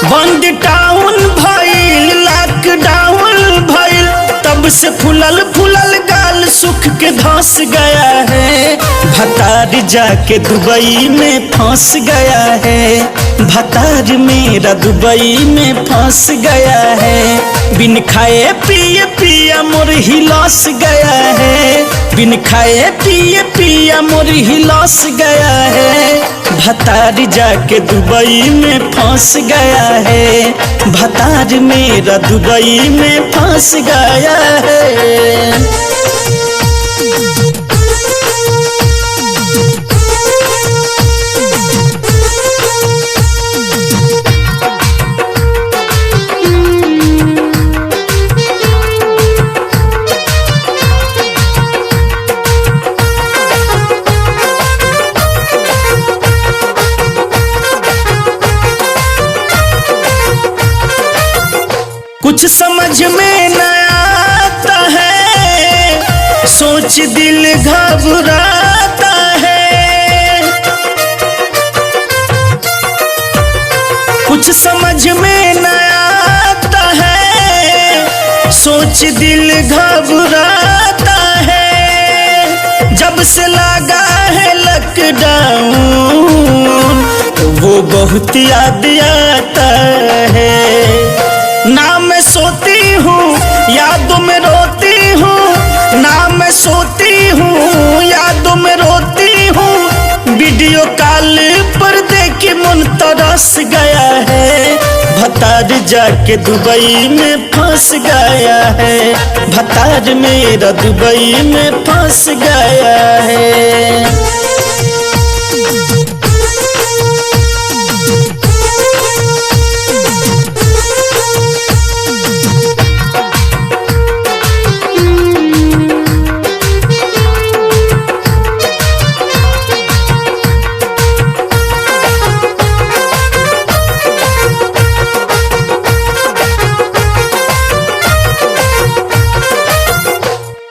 बंद टाउन भइल, लॉकडाउन भइल, तब से फूलल फूलल गाल सुख के धंस गया है। भतार जाके दुबई में फंस गया है, भतार मेरा दुबई में फंस गया है। बिन खाए पिए पिया मोर हिलस गया है, बिन खाए पिए पिया मोर हिलस गया है। भतार जाके दुबई में फंस गया है, भतार मेरा दुबई में फंस गया है। कुछ समझ में न आता है, सोच दिल घबराता है। कुछ समझ में न आता है, सोच दिल घबराता है। जब से लगा है लॉकडाउन वो बहुत याद आता है। ना मैं सोती हूँ यादों में रोती हूँ, ना मैं सोती हूँ यादों में रोती हूँ। वीडियो कॉल पर देख मन तरस गया है, भतार जाके दुबई में फंस गया है। भतार मेरा दुबई में फंस गया है।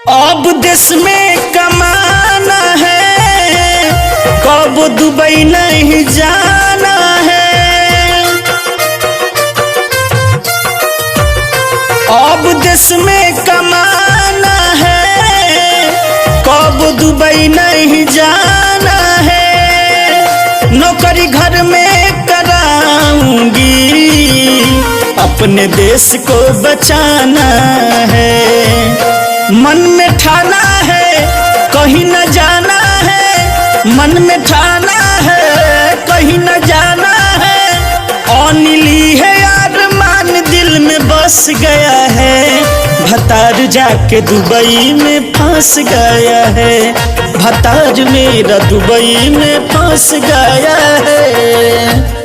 अब देश में कमाना है, कब दुबई नहीं जाना है। अब देश में कमाना है, कब दुबई नहीं जाना है। नौकरी घर में कराऊंगी, अपने देश को बचाना है। मन में ठाना है कहीं न जाना है, मन में ठाना है कहीं न जाना है। अनिली है यार मान दिल में बस गया है, भतार जाके दुबई में फंस गया है। भतार मेरा दुबई में फंस गया है।